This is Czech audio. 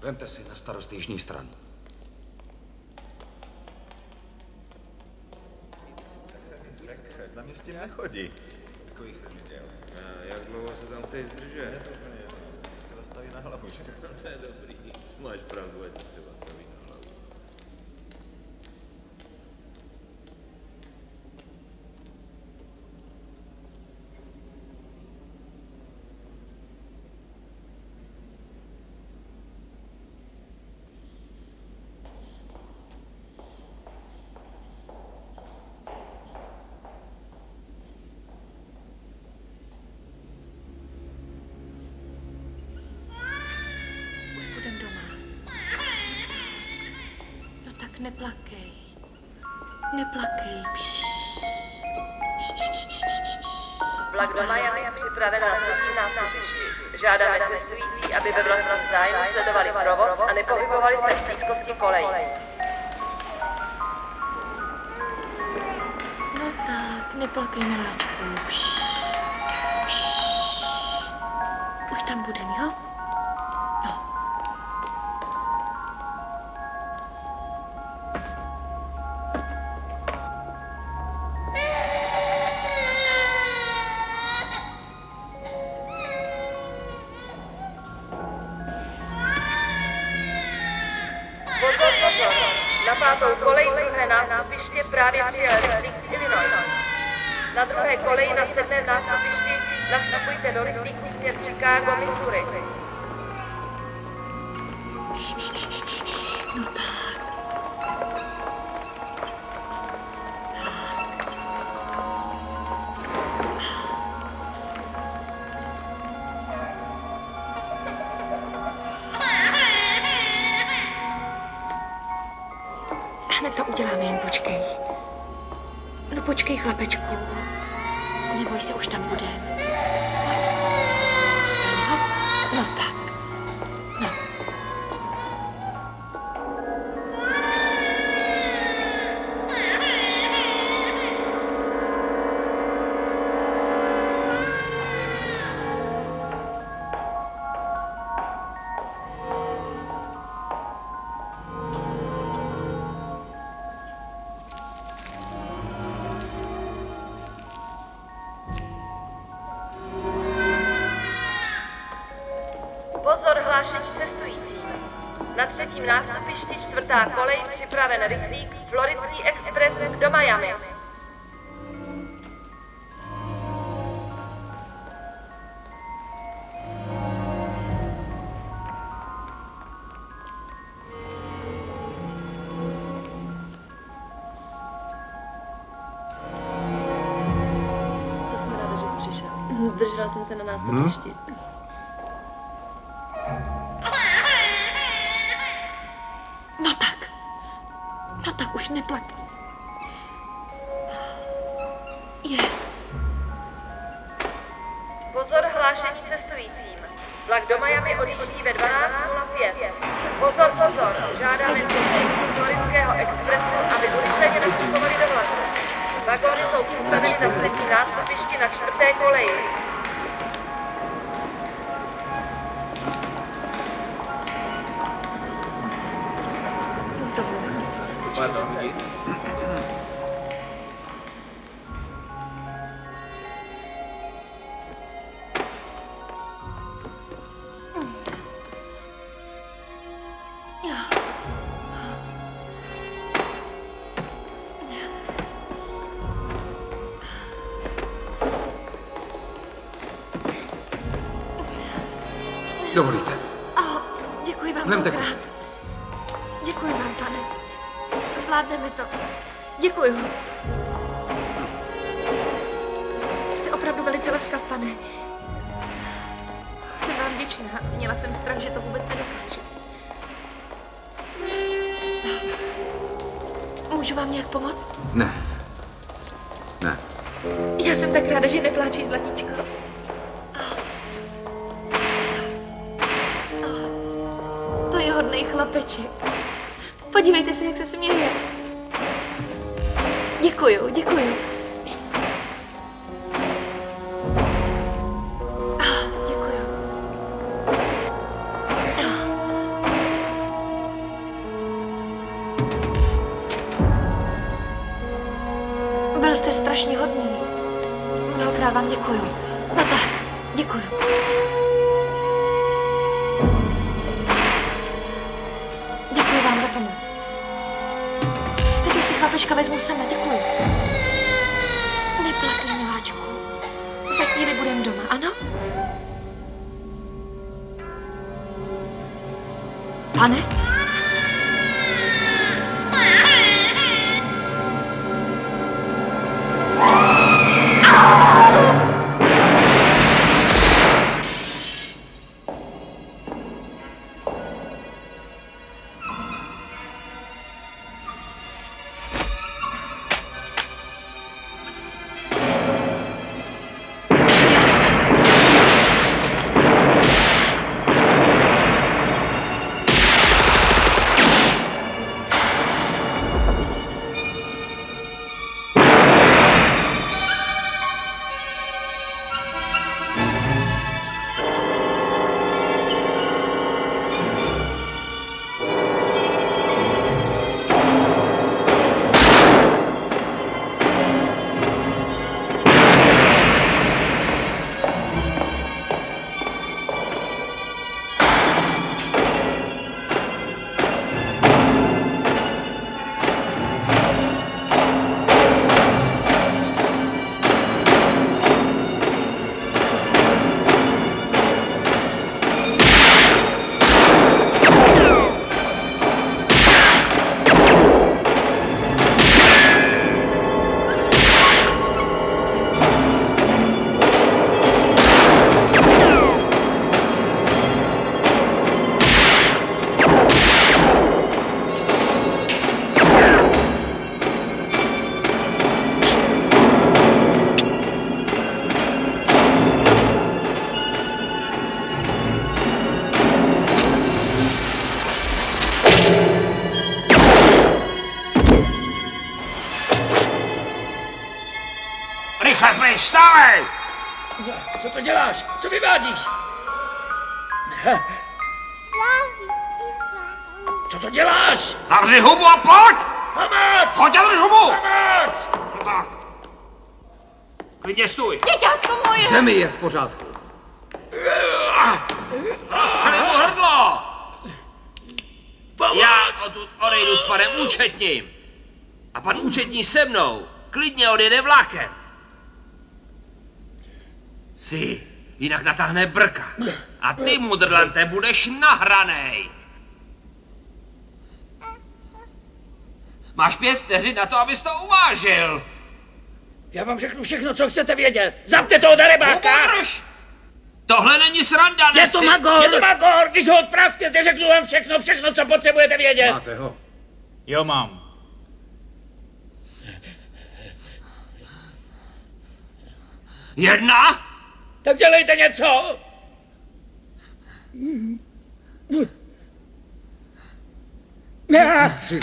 Vemte si na starost jižní stranu. Tak jsem mi řekl, na mě s tím nechodí. Kolik jsem viděl. Jak dlouho se tam chceš zdržet? Je to úplně jedno. Třeba staví na hlavu, že? To je dobrý. Máš pravdu, ať se třeba staví na hlavu. Neplakej. Neplakej. Vlak do Miami připraven na třetím nástupišti. Žádáme cestující, aby ve vlastním zájmu sledovali provoz a nepohybovali se v blízkosti kolejí. No tak, neplakej, miláčku. Už tam budem, jo? No. Na pátou kolej druhé nástupiště právě přijel rychlík z Illinois. Na druhé koleji na 7. nástupišti nastupujte do rychlíku směr Chicago, Missouri. No tak. Hned to uděláme, jen počkej. No počkej, chlapečku. Neboj se, už tam budem. Vstaň, hop. No tak. No. Na třetím nástupišti 4. kolej připraven rychlík Floridský Express do Miami. To jsem ráda, že jsi přišel. Zdržela jsem se na nástupišti. No tak už neplak. Je. Pozor, hlášení cestujícím. Vlak do Miami odjíždí ve 12:05. Pozor, pozor, žádáme cestující Floridského expressu, aby urychleně nastupovali do vlaku. Vagóny jsou připraveny na třetím nástupišti na 4. koleji. Pardon, vidí? Dovolíte? Děkuji vám Vemte mnohokrát. kusy. Děkuji vám, pane. Zvládneme to. Děkuju. Jste opravdu velice laskav, pane. Jsem vám vděčná. Měla jsem strach, že to vůbec nedokážu. Můžu vám nějak pomoct? Ne. Ne. Já jsem tak ráda, že nepláčíš, zlatíčko. To je hodnej chlapeček. Podívejte se, jak se směje. Děkuju, děkuju. Děkuju. strašně hodný. Mnohokrát vám děkuju. No tak, děkuju. Děkuji vám za pomoc. Teď už si chlapečka vezmu sama, děkuji. Neplakej, miláčku. Za chvíli budem doma, ano? Pane? Vstávej! Co to děláš? Co vyvádíš? Co to děláš? Zavři hubu a pojď! Pomoc! Pojď a drž hubu! Pomoc! No tak. Klidně stůj. Děťátko moje! Zemi je v pořádku. Rozstřeli mu hrdlo! Pomoc! Já odtud odejdu s panem účetním. A pan účetní se mnou klidně odjede vlakem. Jinak natáhne brka. A ty, mudrlante, budeš nahranej. Máš 5 vteřin na to, abys to uvážil. Já vám řeknu všechno, co chcete vědět. Zapte toho darebáka! Podrž! Tohle není sranda, Je to Magor! Je to Magor! Když ho odprasknete, řeknu vám všechno, co potřebujete vědět. Máte ho? Jo, mám. Jedna? Tak dělejte něco! Tři.